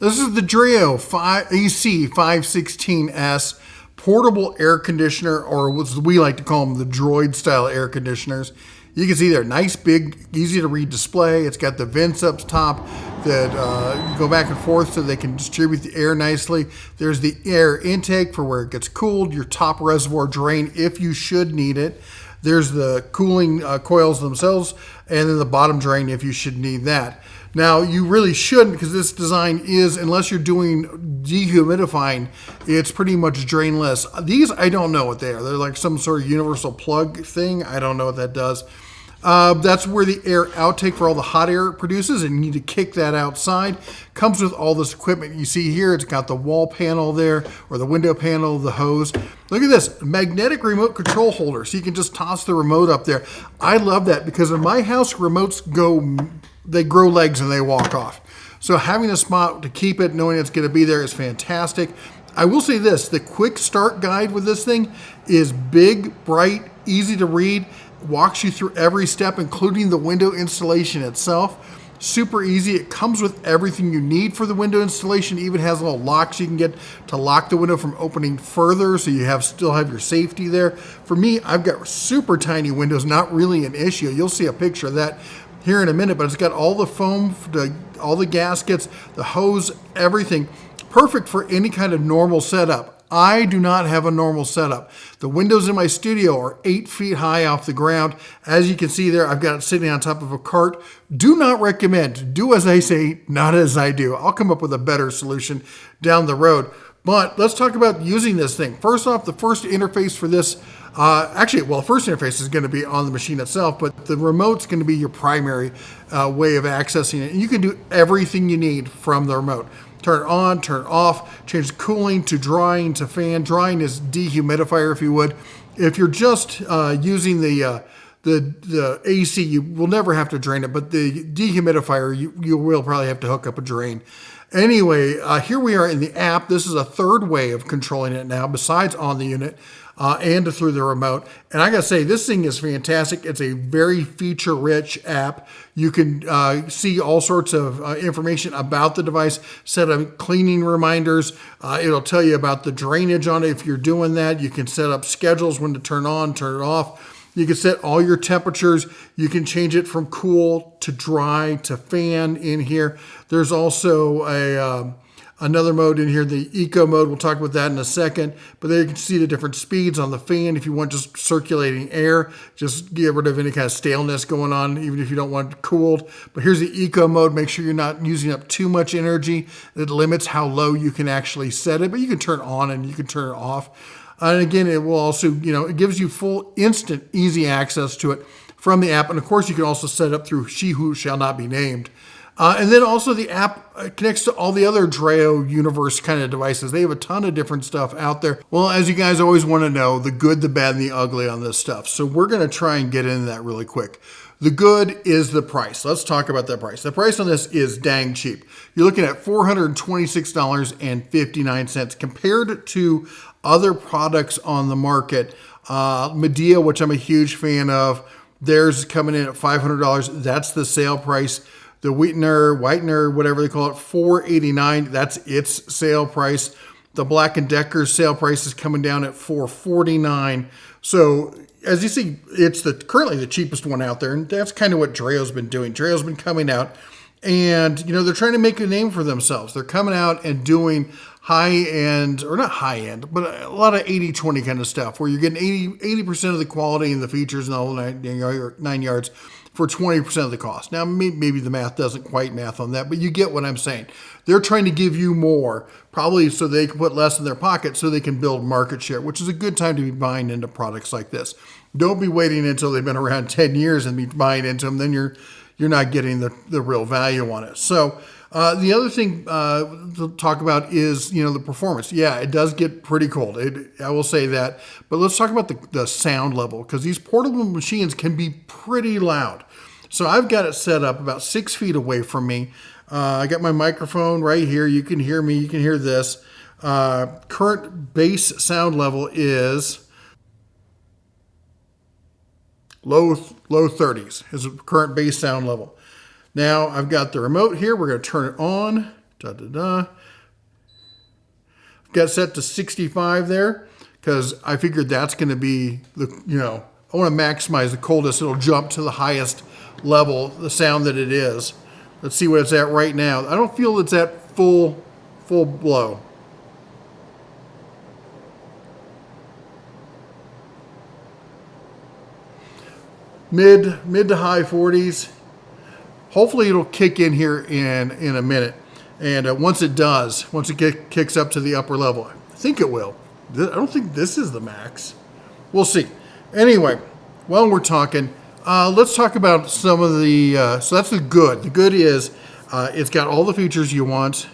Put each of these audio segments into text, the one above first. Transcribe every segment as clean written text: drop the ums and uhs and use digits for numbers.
This is the Dreo AC516S portable air conditioner, or what we like to call them, the Droid style air conditioners. You can see they're nice, big, easy to read display. It's got the vents up top that go back and forth so they can distribute the air nicely. There's the air intake for where it gets cooled, your top reservoir drain if you should need it. There's the cooling coils themselves, and then the bottom drain if you should need that. Now, you really shouldn't, because this design is, unless you're doing dehumidifying, it's pretty much drainless. These, I don't know what they are. They're like some sort of universal plug thing. I don't know what that does. That's where the air outtake for all the hot air it produces, and you need to kick that outside. Comes with all this equipment you see here. It's got the wall panel there, or the window panel, the hose. Look at this, magnetic remote control holder, so you can just toss the remote up there. I love that, because in my house, remotes they grow legs and they walk off. So having a spot to keep it, knowing it's going to be there, is fantastic. I will say this, the quick start guide with this thing is big, bright, easy to read, walks you through every step, including the window installation itself. Super easy. It comes with everything you need for the window installation. It even has little locks you can get to lock the window from opening further, so you still have your safety there. For me, I've got super tiny windows, not really an issue. You'll see a picture of that here in a minute, but it's got all the foam, all the gaskets, the hose, everything. Perfect for any kind of normal setup. I do not have a normal setup. The windows in my studio are 8 feet high off the ground. As you can see there, I've got it sitting on top of a cart. Do not recommend. Do as I say, not as I do. I'll come up with a better solution down the road. But let's talk about using this thing. First off, the first interface for this, the first interface is going to be on the machine itself, but the remote's going to be your primary way of accessing it. And you can do everything you need from the remote. Turn it on, turn it off, change the cooling to drying to fan. Drying is dehumidifier, if you would. If you're just using the AC, you will never have to drain it, but the dehumidifier, you will probably have to hook up a drain. Anyway, here we are in the app. This is a third way of controlling it now, besides on the unit and through the remote. And I gotta say, this thing is fantastic. It's a very feature-rich app. You can see all sorts of information about the device, set up cleaning reminders. It'll tell you about the drainage on it if you're doing that. You can set up schedules when to turn on, turn it off. You can set all your temperatures. You can change it from cool to dry to fan in here. There's also another mode in here, the eco mode. We'll talk about that in a second. But there you can see the different speeds on the fan. If you want just circulating air, just get rid of any kind of staleness going on, even if you don't want it cooled. But here's the eco mode. Make sure you're not using up too much energy. It limits how low you can actually set it, but you can turn it on and you can turn it off. And again, it will also, it gives you full, instant, easy access to it from the app. And of course, you can also set it up through She Who Shall Not Be Named. And then also the app connects to all the other Dreo universe kind of devices. They have a ton of different stuff out there. Well, as you guys always want to know, the good, the bad, and the ugly on this stuff. So we're going to try and get into that really quick. The good is the price. Let's talk about that price. The price on this is dang cheap. You're looking at $426.59 compared to other products on the market. Medea, which I'm a huge fan of, theirs is coming in at $500. That's the sale price. The Whitener, whatever they call it, $489. That's its sale price. The Black & Decker's sale price is coming down at $449. So as you see, it's currently the cheapest one out there, and that's kind of what Dreo's been doing. Dreo's been coming out, and they're trying to make a name for themselves. They're coming out and doing high-end, or not high-end, but a lot of 80-20 kind of stuff, where you're getting 80% of the quality and the features and the whole 9 yards for 20% of the cost. Now, maybe the math doesn't quite math on that, but you get what I'm saying. They're trying to give you more, probably so they can put less in their pocket so they can build market share, which is a good time to be buying into products like this. Don't be waiting until they've been around 10 years and be buying into them. Then you're not getting the real value on it. So the other thing to talk about is, the performance. Yeah, it does get pretty cold. I will say that. But let's talk about the sound level, because these portable machines can be pretty loud. So I've got it set up about 6 feet away from me. I got my microphone right here. You can hear me. You can hear this. Current bass sound level is low 30s is the current bass sound level. Now I've got the remote here. We're going to turn it on. Got set to 65 there because I figured that's going to be the, I want to maximize the coldest. It'll jump to the highest level, the sound that it is. Let's see what it's at right now. I don't feel it's at full blow. Mid to high 40s. Hopefully it'll kick in here in a minute. And once it does, once it kicks up to the upper level, I think it will. I don't think this is the max. We'll see. Anyway, while we're talking, let's talk about some of the, so that's the good. The good is it's got all the features you want.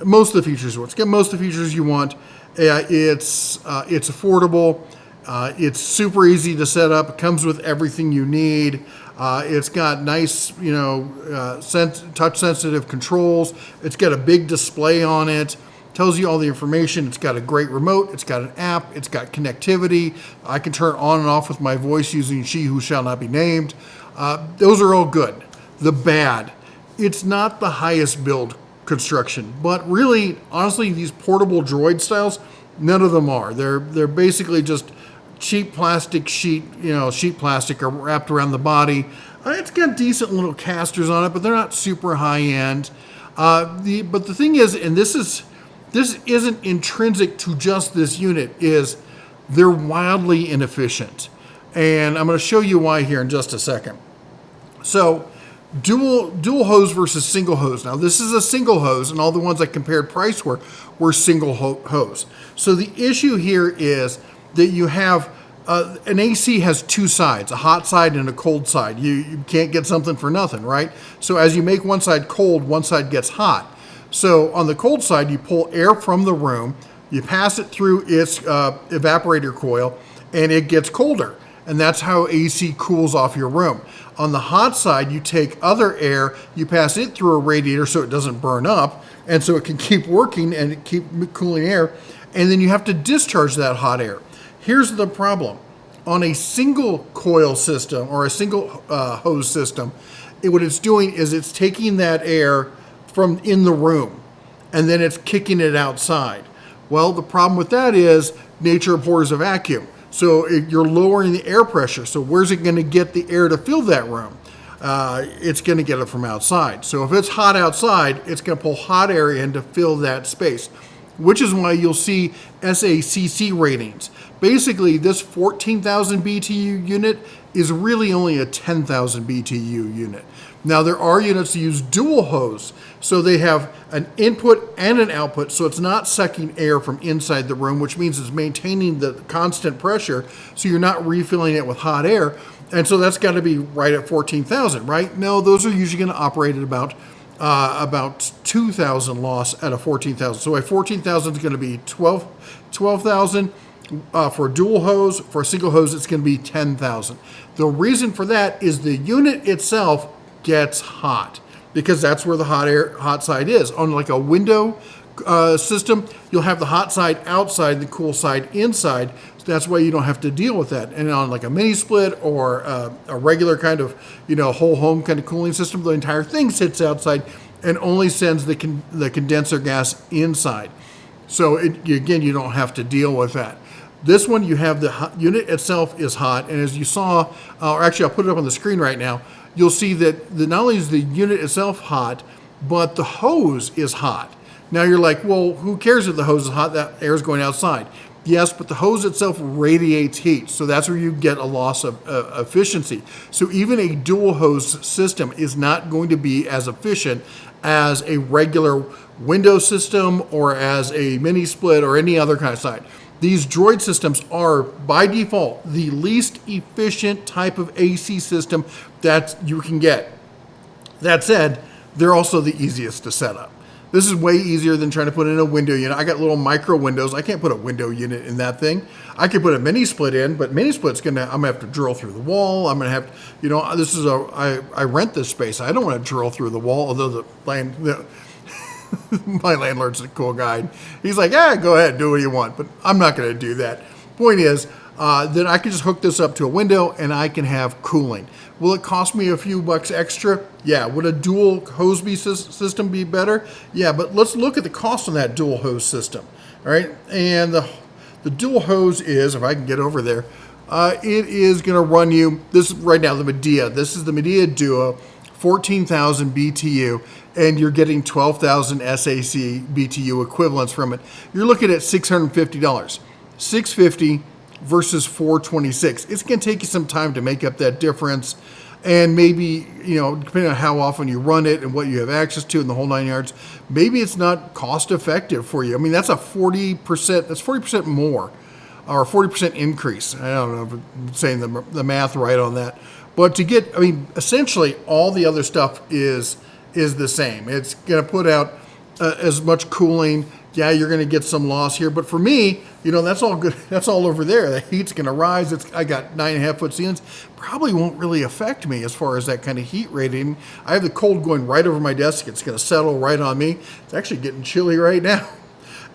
Most of the features you want. It's got most of the features you want. It's affordable. It's super easy to set up. It comes with everything you need. It's got nice, touch-sensitive controls. It's got a big display on it. Tells you all the information. It's got a great remote. It's got an app. It's got connectivity. I can turn it on and off with my voice using She Who Shall Not Be Named. Those are all good. The bad, it's not the highest build construction, but really, honestly, these portable droid styles, none of them are. They're basically just cheap plastic sheet plastic wrapped around the body. It's got decent little casters on it, but they're not super high end. But the thing is, and this isn't intrinsic to just this unit, is they're wildly inefficient. And I'm going to show you why here in just a second. So dual hose versus single hose. Now this is a single hose, and all the ones I compared price were single hose. So the issue here is that you have an AC has two sides, a hot side and a cold side. You can't get something for nothing, right? So as you make one side cold, one side gets hot. So on the cold side, you pull air from the room, you pass it through its evaporator coil, and it gets colder. And that's how AC cools off your room. On the hot side, you take other air, you pass it through a radiator so it doesn't burn up, and so it can keep working and keep cooling air, and then you have to discharge that hot air. Here's the problem. On a single coil system or a single hose system, what it's doing is it's taking that air from in the room, and then it's kicking it outside. Well, the problem with that is nature abhors a vacuum. So you're lowering the air pressure. So where's it going to get the air to fill that room? It's going to get it from outside. So if it's hot outside, it's going to pull hot air in to fill that space, which is why you'll see SACC ratings. Basically, this 14,000 BTU unit is really only a 10,000 BTU unit. Now, there are units that use dual hose, so they have an input and an output, so it's not sucking air from inside the room, which means it's maintaining the constant pressure, so you're not refilling it with hot air, and so that's got to be right at 14,000, right? No, those are usually going to operate at about 2,000 loss at a 14,000. So a 14,000 is going to be 12,000. For a dual hose, for a single hose, it's going to be 10,000. The reason for that is the unit itself gets hot because that's where the hot side is. On like a window system, you'll have the hot side outside, the cool side inside. So that's why you don't have to deal with that. And on like a mini split or a regular kind of, whole home kind of cooling system, the entire thing sits outside and only sends the condenser gas inside. So again, you don't have to deal with that. This one, you have the unit itself is hot, and as you saw, or actually I'll put it up on the screen right now, you'll see that not only is the unit itself hot, but the hose is hot. Now you're like, well, who cares if the hose is hot? That air is going outside. Yes, but the hose itself radiates heat, so that's where you get a loss of efficiency. So even a dual hose system is not going to be as efficient as a regular window system or as a mini split or any other kind of side. These droid systems are, by default, the least efficient type of AC system that you can get. That said, they're also the easiest to set up. This is way easier than trying to put in a window unit. I got little micro windows. I can't put a window unit in that thing. I could put a mini split in, but mini split's I'm gonna have to drill through the wall. I'm gonna have, I rent this space. I don't want to drill through the wall, although my landlord's a cool guy. He's like, go ahead, do what you want, but I'm not going to do that. Point is, then I can just hook this up to a window and I can have cooling. Will it cost me a few bucks extra? Yeah. Would a dual hose system be better? Yeah, but let's look at the cost on that dual hose system. All right, and the dual hose is, if I can get over there, it is going to run you, this is right now the Medea. This is the Medea Duo, 14,000 BTU, and you're getting 12,000 SAC BTU equivalents from it. You're looking at $650. $650 versus $426. It's going to take you some time to make up that difference. And maybe, depending on how often you run it and what you have access to in the whole 9 yards, maybe it's not cost effective for you. I mean, that's a 40%, that's 40% more, or 40% increase. I don't know if I'm saying the math right on that. But to get, essentially all the other stuff is the same. It's going to put out as much cooling. Yeah, you're going to get some loss here. But for me, that's all good. That's all over there. The heat's going to rise. I got 9.5 foot ceilings. Probably won't really affect me as far as that kind of heat rating. I have the cold going right over my desk. It's going to settle right on me. It's actually getting chilly right now.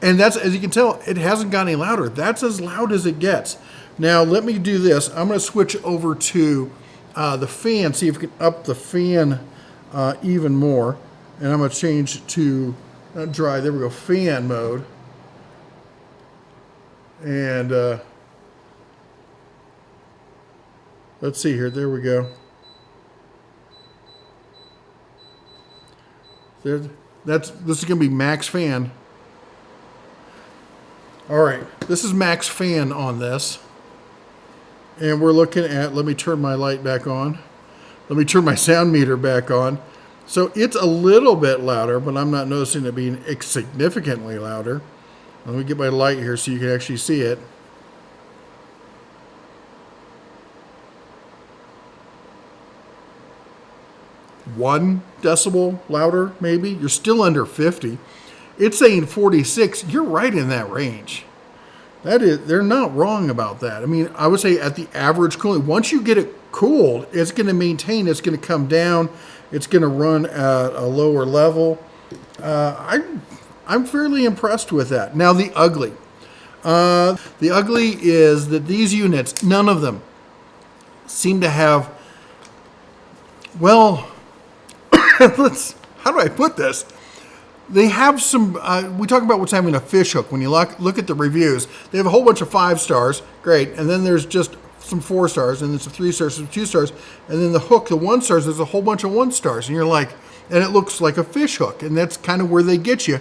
And that's, as you can tell, it hasn't got any louder. That's as loud as it gets. Now, let me do this. I'm going to switch over to the fan, see if we can up the fan even more. And I'm going to change to dry. There we go, fan mode. And let's see here. There we go. This is going to be max fan. All right, this is max fan on this. And we're looking at, let me turn my light back on. Let me turn my sound meter back on. So it's a little bit louder, but I'm not noticing it being significantly louder. Let me get my light here so you can actually see it. One decibel louder, maybe. You're still under 50. It's saying 46. You're right in that range. They're not wrong about that. I would say at the average cooling, once you get it cooled, it's going to maintain, it's going to come down, it's going to run at a lower level. I'm fairly impressed with that. Now the ugly. The ugly is that these units, none of them seem to have, well, how do I put this? They have some, we talk about what's having a fish hook. When you look at the reviews, they have a whole bunch of 5 stars, great, and then there's just some 4 stars, and then some 3 stars, some 2 stars, and then the hook, the 1 stars, there's a whole bunch of 1 stars, and you're like, and it looks like a fish hook, and that's kind of where they get you.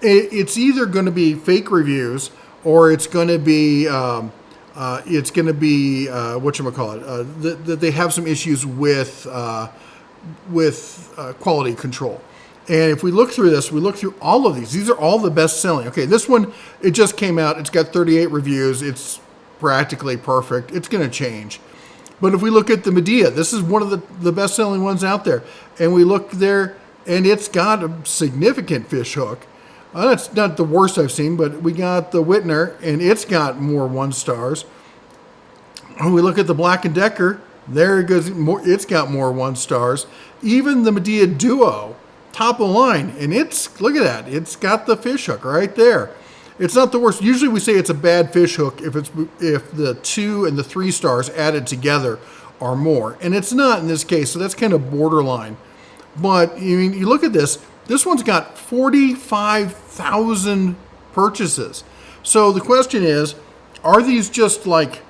It's either going to be fake reviews, or it's going to be, whatchamacallit, that they have some issues with quality control. And if we look through this, we look through all of these. These are all the best selling. Okay, this one, it just came out. It's got 38 reviews. It's practically perfect. It's going to change. But if we look at the Medea, this is one of the best selling ones out there. And we look there, and it's got a significant fish hook. That's not the worst I've seen, but we got the Whitner, and it's got more 1 stars. When we look at the Black & Decker, there it goes. It's got more 1 stars. Even the Medea Duo, top of the line, and look at that, it's got the fish hook right there. It's not the worst. Usually we say it's a bad fish hook if the 2 and the 3 stars added together are more, and it's not in this case, so that's kind of borderline. But you look at this one's got 45,000 purchases. So the question is, are these just like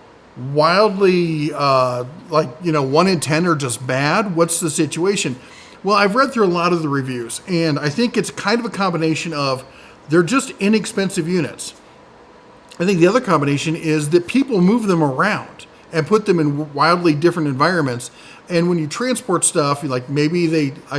wildly 1 in 10 are just bad? What's the situation? Well, I've read through a lot of the reviews, and I think it's kind of a combination of they're just inexpensive units. I think the other combination is that people move them around and put them in wildly different environments. And when you transport stuff, I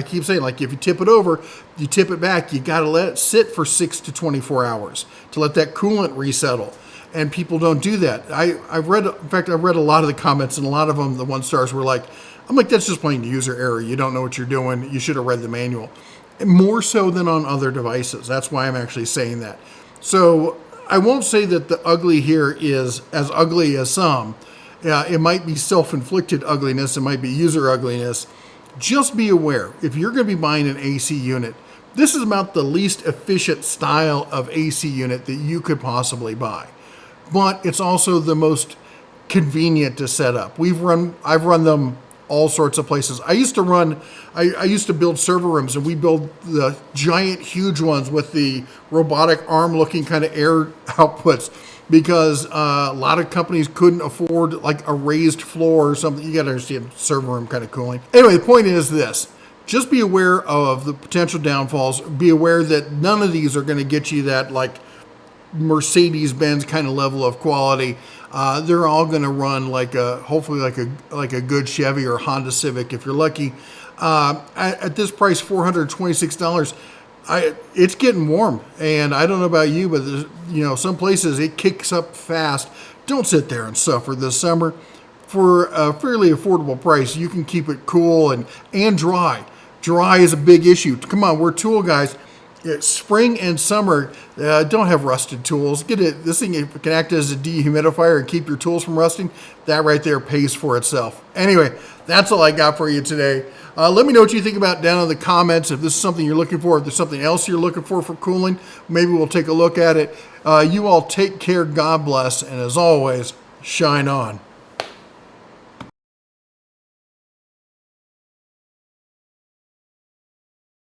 keep saying, like, if you tip it over, you tip it back, you got to let it sit for 6 to 24 hours to let that coolant resettle. And people don't do that. I've read a lot of the comments, and a lot of them, the 1 stars were like, I'm like, that's just plain user error. You don't know what you're doing. You should have read the manual. More so than on other devices. That's why I'm actually saying that. So I won't say that the ugly here is as ugly as some. It might be self-inflicted ugliness. It might be user ugliness. Just be aware, if you're going to be buying an AC unit, this is about the least efficient style of AC unit that you could possibly buy. But it's also the most convenient to set up. I've run them all sorts of places. I used to build server rooms, and we build the giant, huge ones with the robotic arm looking kind of air outputs, because a lot of companies couldn't afford like a raised floor or something. You got to understand server room kind of cooling. Anyway, the point is this. Just be aware of the potential downfalls. Be aware that none of these are going to get you that like Mercedes-Benz kind of level of quality. They're all going to run hopefully like a good Chevy or Honda Civic if you're lucky. At this price, $426, it's getting warm. And I don't know about you, but some places it kicks up fast. Don't sit there and suffer this summer. For a fairly affordable price, you can keep it cool and dry. Dry is a big issue. Come on, we're tool guys. Spring and summer, don't have rusted tools. This thing can act as a dehumidifier and keep your tools from rusting. That right there pays for itself. Anyway, that's all I got for you today. Let me know what you think about down in the comments. If this is something you're looking for, if there's something else you're looking for cooling, maybe we'll take a look at it. You all take care. God bless. And as always, shine on.